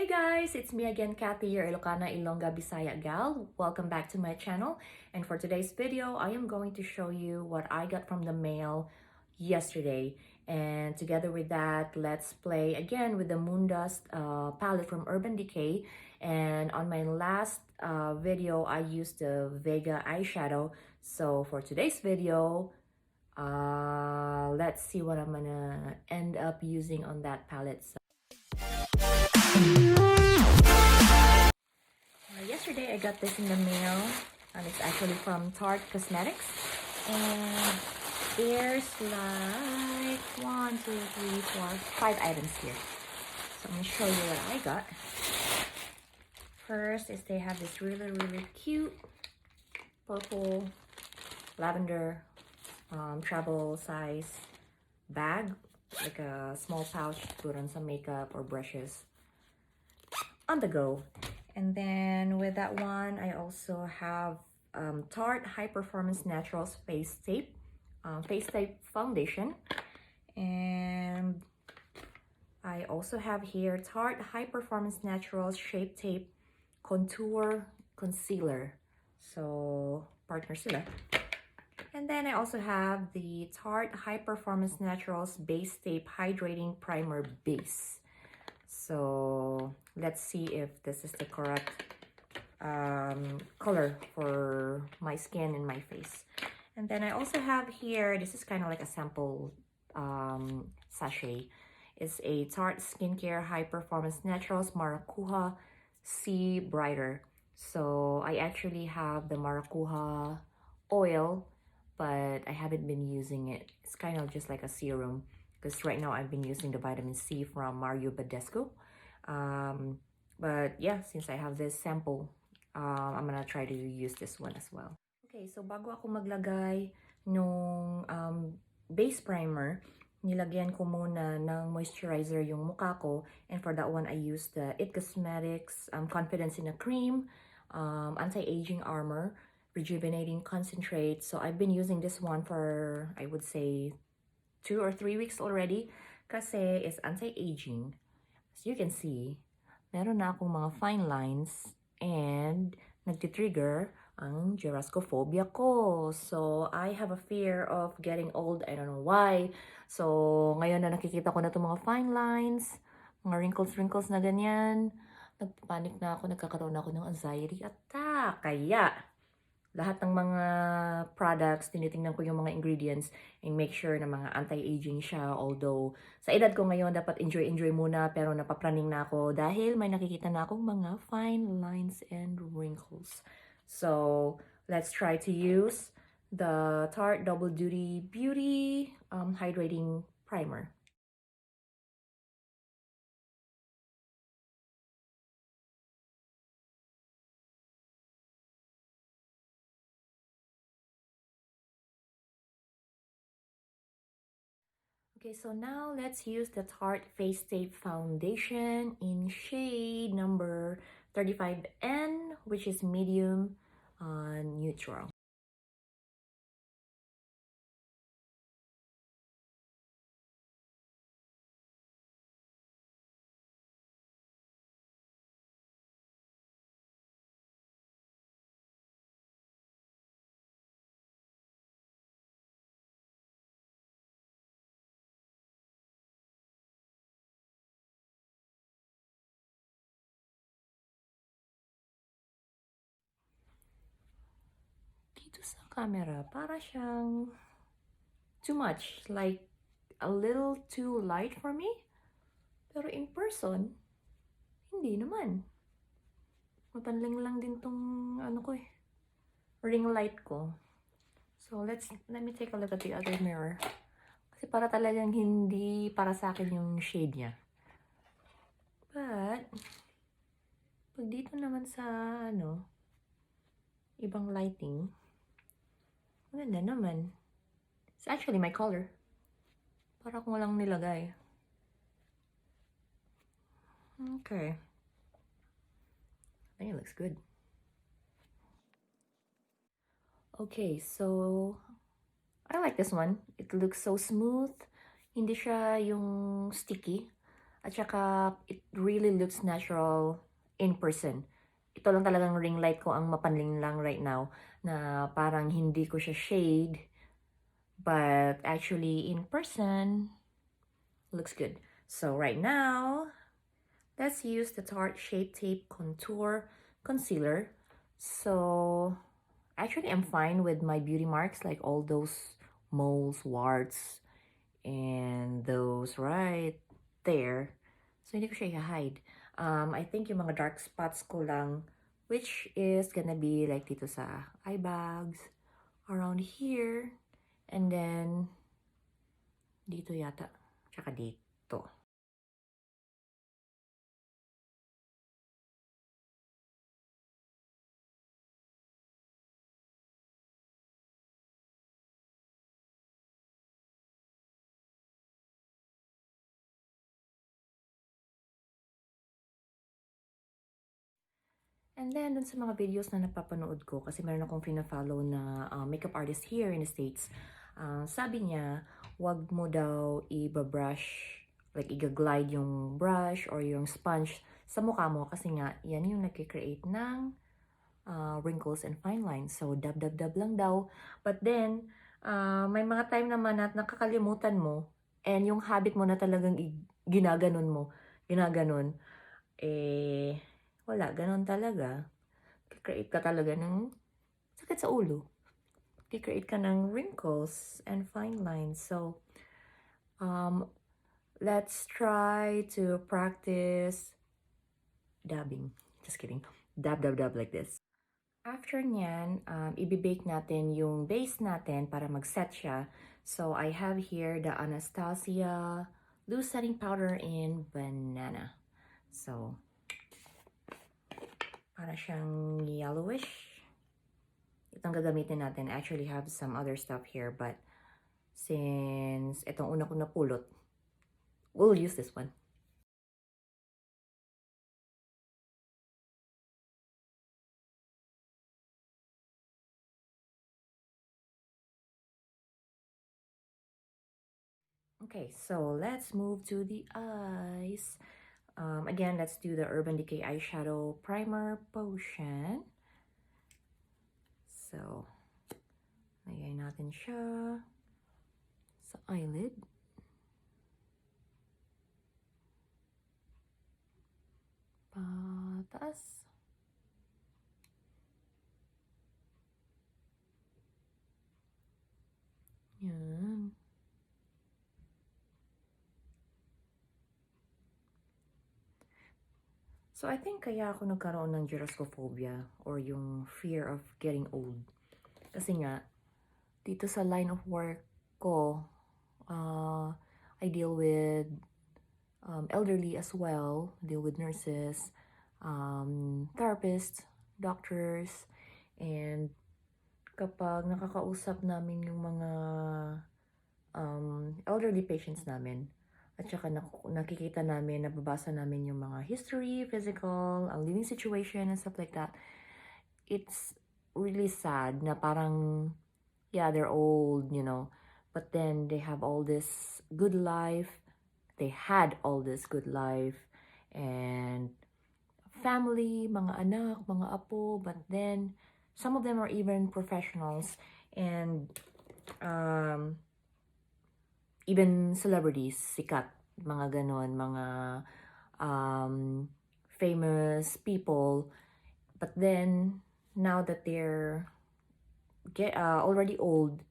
Hey guys, it's me again, Kathy, your Ilocana Ilongga Bisaya gal. Welcome back to my channel. And for today's video, I am going to show you what I got from the mail yesterday. And together with that, let's play again with the Moondust palette from Urban Decay. And on my last video, I used the Vega eyeshadow. So for today's video, let's see what I'm gonna end up using on that palette. Yesterday I got this in the mail, and it's actually from Tarte Cosmetics, and there's like 1, 2, 3, 4, 5 items here. So I'm gonna show you what I got. First is they have this really cute purple lavender travel size bag, like a small pouch to put on some makeup or brushes on the go. And then with that one, I also have Tarte High Performance Naturals Face Tape Foundation. And I also have here Tarte High Performance Naturals Shape Tape Contour Concealer. So, partner sila. And then I also have the Tarte High Performance Naturals Base Tape Hydrating Primer Base. So let's see if this is the correct color for my skin and my face. And then I also have here, this is kind of like a sample sachet. It's a Tarte Skincare High Performance Naturals Maracuja Sea Brighter. So I actually have the Maracuja oil, but I haven't been using it. It's kind of just like a serum, because right now I've been using the vitamin C from Mario Badescu. But yeah, since I have this sample, I'm gonna try to use this one as well. Okay, so bago ako maglagay nung base primer, nilagyan ko muna ng moisturizer yung mukha ko. And for that one, I used the It Cosmetics Confidence in a Cream, Anti-Aging Armor, Rejuvenating Concentrate. So I've been using this one for, I would say, 2 or 3 weeks already, kasi it's anti-aging. As you can see, meron na akong mga fine lines and nagtitrigger ang gerascophobia ko. So, I have a fear of getting old. I don't know why. So, ngayon na nakikita ko na itong mga fine lines, mga wrinkles na ganyan, nagpapanik na ako, nagkakaroon na ako ng anxiety attack. Kaya, lahat ng mga products, tinitingnan ko yung mga ingredients and make sure na mga anti-aging siya. Although, sa edad ko ngayon, dapat enjoy muna, pero napapraning na ako dahil may nakikita na akong mga fine lines and wrinkles. So, let's try to use the Tarte Double Duty Beauty Hydrating Primer. Okay, so now let's use the Tarte Face Tape Foundation in shade number 35N, which is medium neutral. Dito sa camera, para siyang too much, like a little too light for me. Pero in person, hindi naman. Mapanling lang din tong ano ko ring light ko. So let me take a look at the other mirror. Kasi para talagang hindi para sa akin yung shade niya. But pag dito naman sa ibang lighting, maganda naman. It's actually my color. Para kung walang nilagay. Okay. I think it looks good. Okay, so I like this one. It looks so smooth. Hindi siya yung sticky. At saka, it really looks natural in person. Ito lang talagang ring light ko ang mapanling lang right now na parang hindi ko siya shade. But actually, in person, looks good. So right now, let's use the Tarte Shape Tape Contour Concealer. So actually, I'm fine with my beauty marks, like all those moles, warts, and those right there. So hindi ko siya i-hide. I think yung mga dark spots ko lang, which is gonna be like dito sa eye bags, around here, and then dito yata, tsaka dito. And then, dun sa mga videos na napapanood ko, kasi meron akong fina-follow na makeup artist here in the States, sabi niya, wag mo daw i-brush, like i-glide yung brush or yung sponge sa mukha mo kasi nga, yan yung nagkikreate ng wrinkles and fine lines. So, dab-dab-dab lang daw. But then, may mga time naman na nakakalimutan mo and yung habit mo na talagang ginaganon mo, ginaganon, eh, wala, ganon talaga. Create ka talaga ng sakit sa ulo. Create ka ng wrinkles and fine lines. So, let's try to practice dabbing. Just kidding. Dab, dab, dab like this. After nyan, ibibake natin yung base natin para mag-set siya. So, I have here the Anastasia loose setting powder in banana. So, para siyang yellowish. Itong gagamitin natin. I actually have some other stuff here, but since itong una ko napulot, we'll use this one. Okay, so let's move to the eyes. Again, let's do the Urban Decay Eyeshadow Primer Potion. So, lagay natin siya sa eyelid. Pataas. Yan. So, I think kaya ako nagkaroon ng gerascophobia or yung fear of getting old. Kasi nga, dito sa line of work ko, I deal with elderly as well, deal with nurses, therapists, doctors, and kapag nakakausap namin yung mga elderly patients namin, at saka nakikita namin, nababasa namin yung mga history, physical, living situation, and stuff like that, it's really sad na parang, yeah, they're old, you know, but then they have all this good life. They had all this good life and family, mga anak, mga apo, but then some of them are even professionals and even celebrities, sikat, mga ganon, mga famous people. But then, now that they're already old,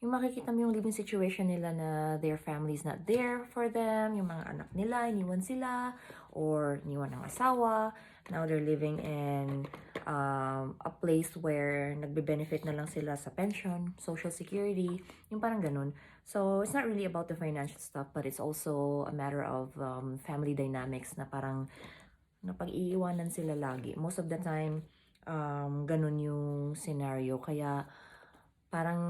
yung makikita mo yung living situation nila na their family's not there for them, yung mga anak nila, iniwan sila, or iniwan ng asawa. Now they're living in a place where nagbe-benefit na lang sila sa pension, social security, yung parang ganun. So, it's not really about the financial stuff, but it's also a matter of family dynamics na parang napag-iiwanan sila lagi. Most of the time, ganun yung scenario. Kaya, parang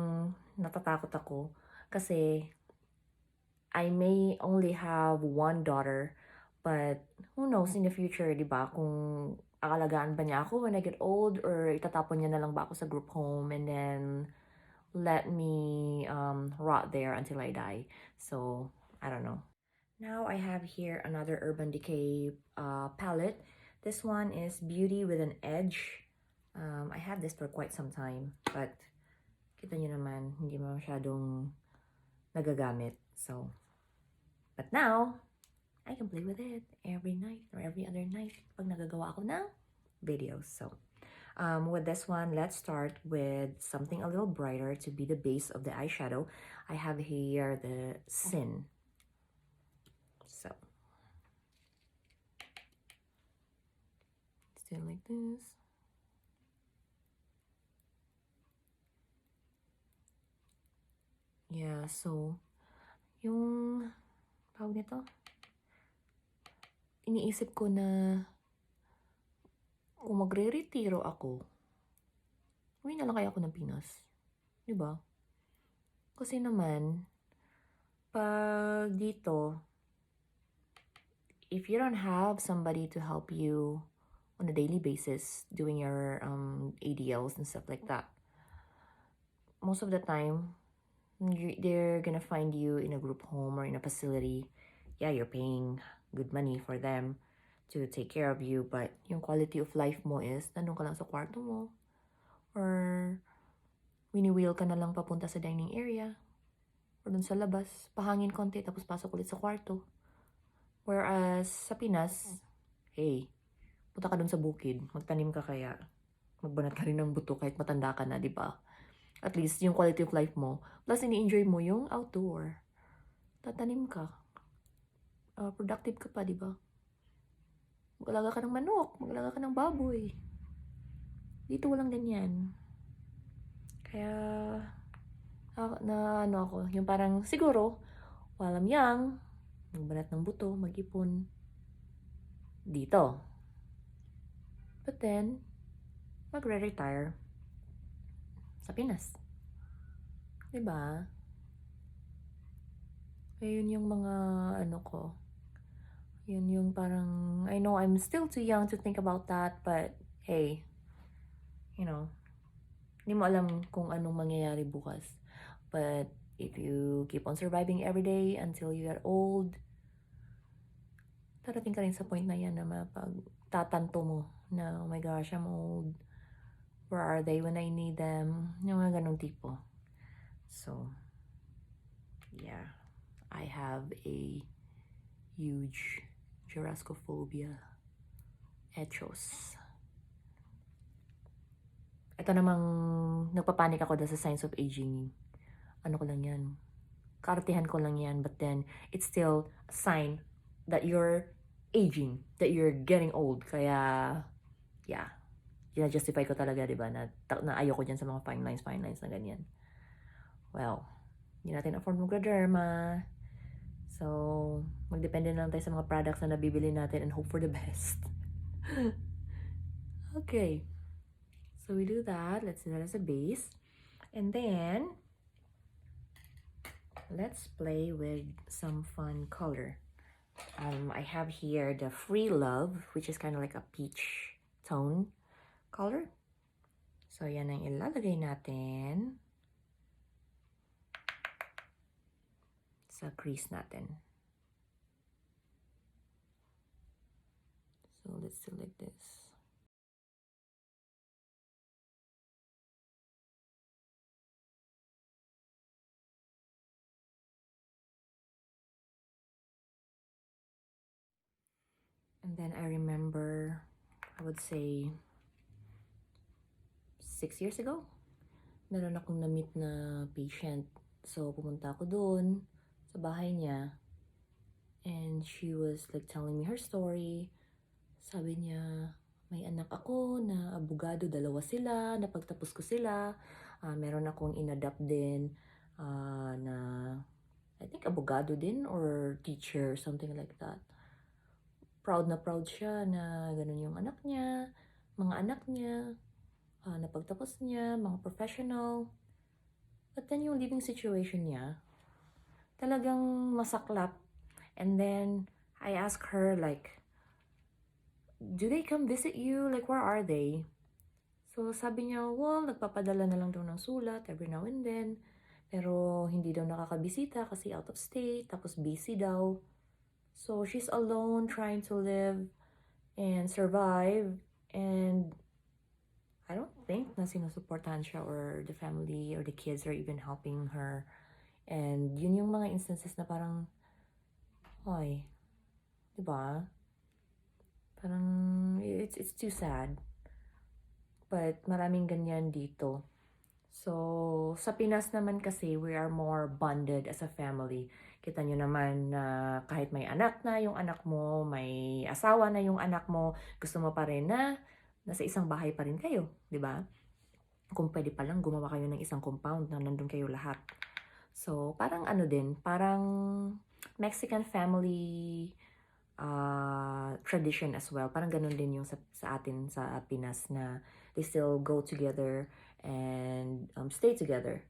natatakot ako kasi I may only have one daughter, but who knows in the future, di ba? Kung akalagaan ba niya ako when I get old or itatapon niya na lang ba ako sa group home and then let me rot there until I die. So, I don't know. Now I have here another Urban Decay palette. This one is Beauty with an Edge. I had this for quite some time, but kita nyo naman, hindi masyadong nagagamit. So, but now, I can play with it every night or every other night pag nagagawa ako ng videos. So, with this one, let's start with something a little brighter to be the base of the eyeshadow. I have here the Sin. So, still like this. Yeah, so, yung, tawag nito, iniisip ko na, kung magre-retiro ako, uwi na lang kaya ako ng Pinas. Diba? Kasi naman, pag dito, if you don't have somebody to help you on a daily basis doing your ADLs and stuff like that, most of the time, they're gonna find you in a group home or in a facility. Yeah, you're paying good money for them to take care of you, but yung quality of life mo is nandun ka lang sa kwarto mo, or wini-wheel ka na lang papunta sa dining area, or dun sa labas, pahangin konti, tapos pasok ulit sa kwarto. Whereas sa Pinas, hey, punta ka dun sa bukid, magtanim ka kaya, magbanat ka rin ng buto kahit matanda ka na, di ba? At least yung quality of life mo, plus ini-enjoy mo yung outdoor. Tatanim ka. Productive ka pa, di ba? Mag-alaga ka ng manok, mag-alaga ka ng baboy. Dito walang ganyan. Kaya, na ano ako, yung parang siguro, while I'm young, magbanat ng buto, mag-ipon. Dito. But then, magre-retire sa Pinas. Diba? Ayun yung mga ano ko. Yun yung parang, I know I'm still too young to think about that, but hey, you know, hindi mo alam kung anong mangyayari bukas. But if you keep on surviving every day until you get old, darating ka rin sa point na yan na mapagtatanto mo na, oh my gosh, I'm old. Where are they when I need them? Yung mga ganong tipo. So, yeah. I have a huge Jurassicophobia. Echos. Ito namang nagpapanik ako dahil sa signs of aging. Ano ko lang yan. Kaartihan ko lang yan. But then, it's still a sign that you're aging. That you're getting old. Kaya, yeah. Justify ko talaga, diba? Na ayoko dyan sa mga fine lines na ganyan. Well, hindi natin afford mag-derma. So, magdepende na lang tayo sa mga products na nabibili natin and hope for the best. Okay. So, we do that. Let's do that as a base. And then, let's play with some fun color. I have here the Free Love, which is kind of like a peach tone color. So, yan ang ilalagay natin sa crease natin. So, let's select this. And then I remember, I would say, 6 years ago, meron akong na-meet na patient. So, pumunta ako doon sa bahay niya. And she was like telling me her story. Sabi niya, may anak ako na abogado, 2 sila, napagtapos ko sila. Meron akong in-adapt din na, I think abogado din or teacher, something like that. Proud na proud siya na ganun yung anak niya, mga anak niya, napagtapos niya, mga professional. But then yung living situation niya, talagang masaklap. And then, I asked her like, do they come visit you? Like, where are they? So, sabi niya, well, nagpapadala na lang daw ng sulat every now and then. Pero, hindi daw nakakabisita kasi out of state, tapos busy daw. So she's alone trying to live and survive, and I don't think na sinusuportahan siya or the family or the kids are even helping her. And yun yung mga instances na parang, hoy, di ba? Parang, it's too sad. But maraming ganyan dito. So, sa Pinas naman kasi, we are more bonded as a family. Kita nyo naman na kahit may anak na yung anak mo, may asawa na yung anak mo, gusto mo pa rin na nasa isang bahay pa rin kayo, di ba? Kung pwede pa lang, gumawa kayo ng isang compound na nandun kayo lahat. So, parang ano din, parang Mexican family tradition as well. Parang ganun din yung sa atin sa Pinas na they still go together and stay together.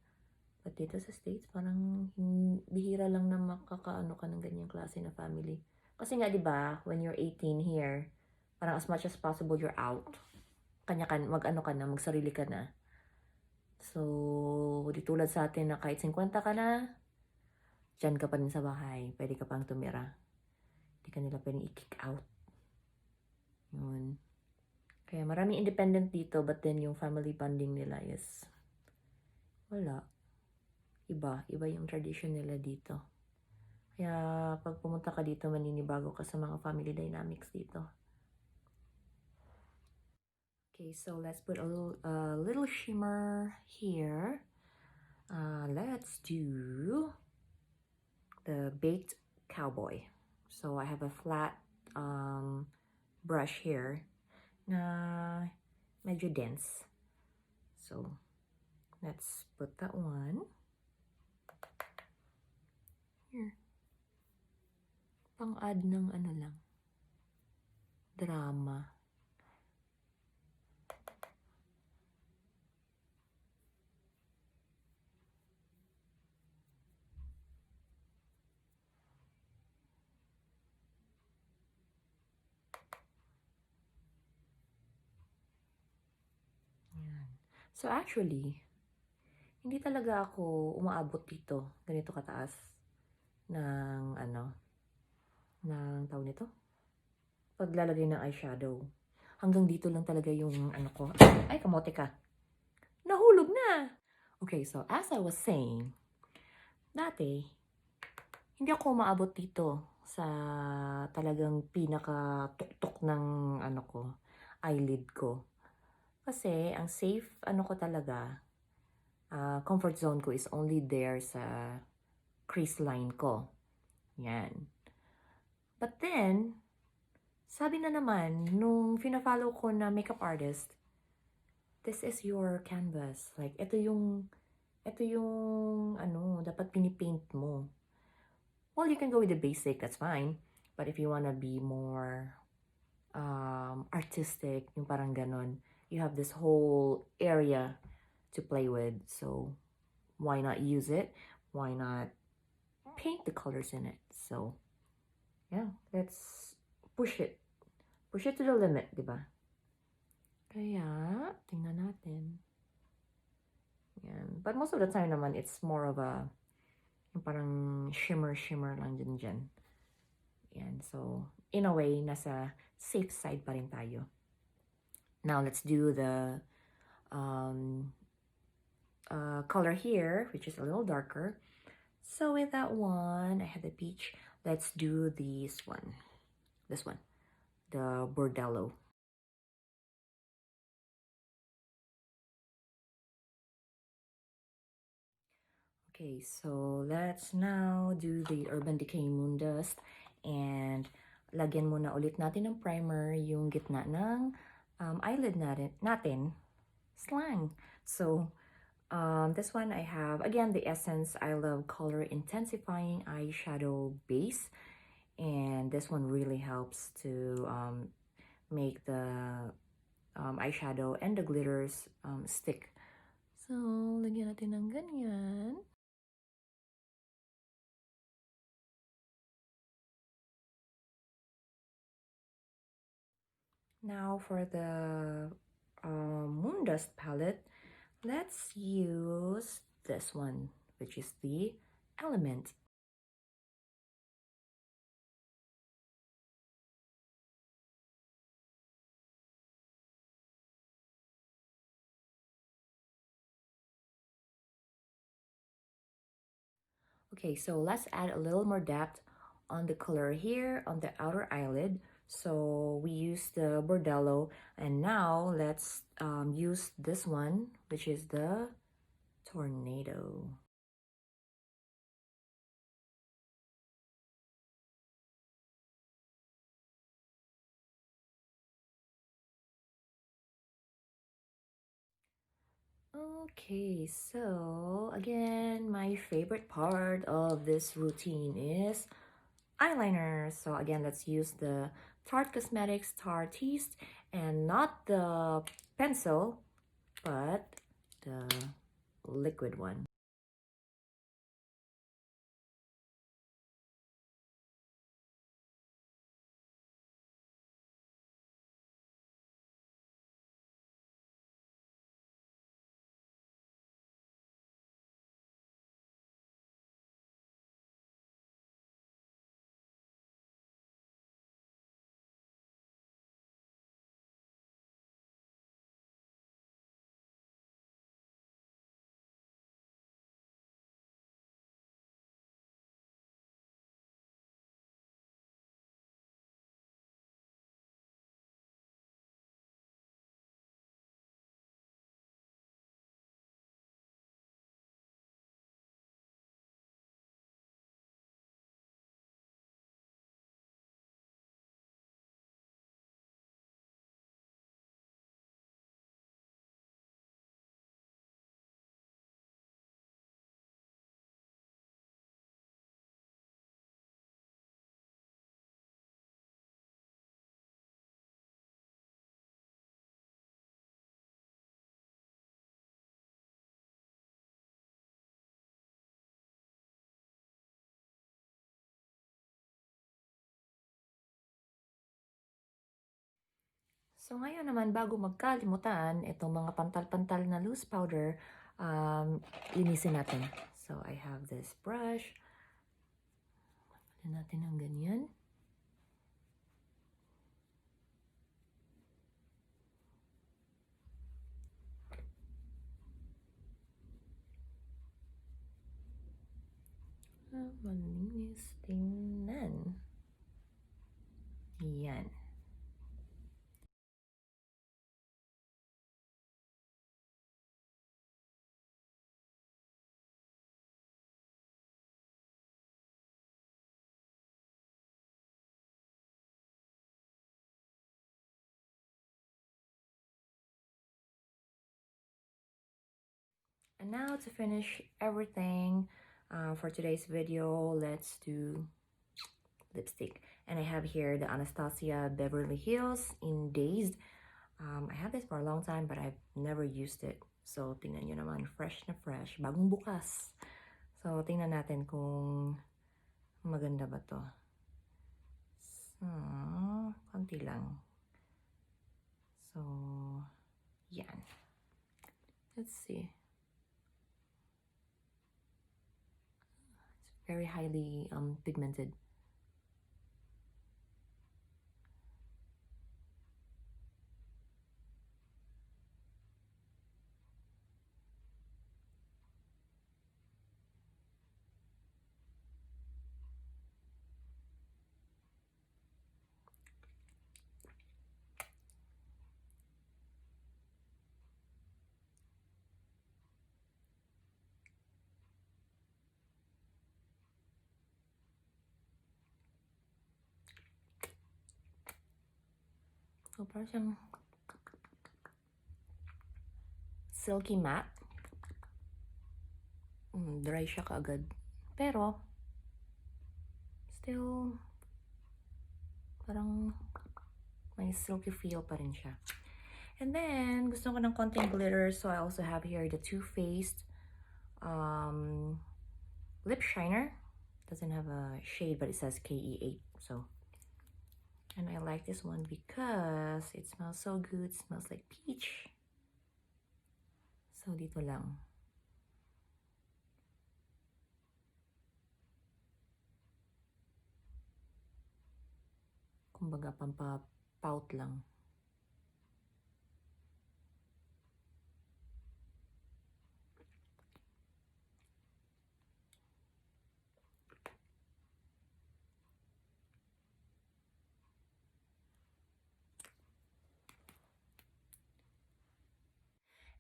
But dito sa States, parang bihira lang na makakaano ka ng ganyang klase na family. Kasi nga, di ba, when you're 18 here, parang as much as possible, you're out. Mag-ano ka na, magsarili ka na. So, di tulad sa atin na kahit 50 ka na, dyan ka pa rin sa bahay. Pwede ka pang tumira. Hindi ka nila pwedeng i-kick out. Yun. Kaya maraming independent dito, but then yung family bonding nila is wala. Iba yung tradition nila dito. Kaya pag pumunta ka dito, maninibago ka sa mga family dynamics dito. Okay, so let's put a little shimmer here. Let's do the baked cowboy. So I have a flat brush here na medyo dense. So let's put that one here. Pang-add ng ano lang, drama. So actually, hindi talaga ako umaabot dito, ganito kataas ng ng tawag nito, paglalagay ng eyeshadow. Hanggang dito lang talaga yung ano ko. Ay, kamote ka. Nahulog na! Okay, so as I was saying, dati, hindi ako umaabot dito sa talagang pinaka-tuktok ng eyelid ko. Kasi, ang safe, ko talaga, comfort zone ko is only there sa crease line ko. Yan. But then, sabi na naman, nung fina-follow ko na makeup artist, this is your canvas. Like, ito yung dapat pinipaint mo. Well, you can go with the basic, that's fine. But if you wanna be more artistic, yung parang ganon, you have this whole area to play with. So, why not use it? Why not paint the colors in it? So, yeah, let's push it. Push it to the limit, di ba? Kaya, tingnan natin. Yan. But most of the time naman, it's more of a yung parang shimmer lang dyan. Yan. So, in a way, nasa safe side pa rin tayo. Now, let's do the color here, which is a little darker. So, with that one, I have the peach. Let's do this one. This one. The Bordello. Okay, so let's now do the Urban Decay Moondust. And lagyan muna ulit natin ng primer yung gitna ng eyelid natin. Slang. So, this one I have, again, the Essence I Love Color Intensifying Eyeshadow Base. And this one really helps to make the eyeshadow and the glitters stick. So, lagyan natin ng ganyan. Now for the Moondust palette, let's use this one, which is the Element. Okay, so let's add a little more depth on the color here on the outer eyelid. So we use the Bordello, and now let's use this one, which is the Tornado. Okay, so again, my favorite part of this routine is eyeliner. So again, let's use the Tarte Cosmetics Tarte, and not the pencil, but the liquid one. So ngayon naman, bago magkalimutan, itong mga pantal-pantal na loose powder, linisin natin. So I have this brush. Pagpalin natin ng ganyan. Malinis tingnan. Yan. And now to finish everything for today's video, let's do lipstick. And I have here the Anastasia Beverly Hills in Dazed. I have this for a long time, but I've never used it. So, tingnan nyo naman, fresh na fresh. Bagong bukas. So, tingnan natin kung maganda ba to. So, konti lang. So, yan. Let's see. It's very highly pigmented. So, parang siyang silky matte. Dry siya kaagad. Pero, still, parang may silky feel pa rin siya. And then, gusto ko ng konting glitter. So, I also have here the Too Faced lip shiner. Doesn't have a shade, but it says KE8. So, and I like this one because it smells so good. It smells like peach. So, dito lang. Kumbaga, pampa-pout lang.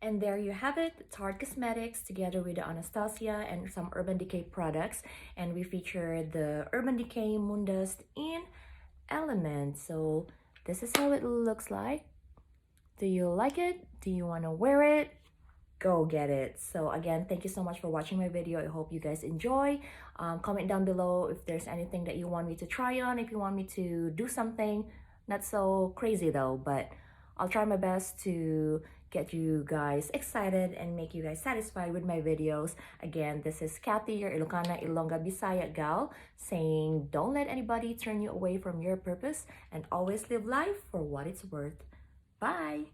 And there you have it, Tarte Cosmetics together with the Anastasia and some Urban Decay products. And we featured the Urban Decay Moondust in Element. So this is how it looks like. Do you like it? Do you want to wear it? Go get it. So again, thank you so much for watching my video. I hope you guys enjoy. Comment down below if there's anything that you want me to try on, if you want me to do something. Not so crazy though, but I'll try my best to get you guys excited and make you guys satisfied with my videos. Again, this is Kathy, your Ilocana, Ilongga, Bisaya gal, saying don't let anybody turn you away from your purpose and always live life for what it's worth. Bye!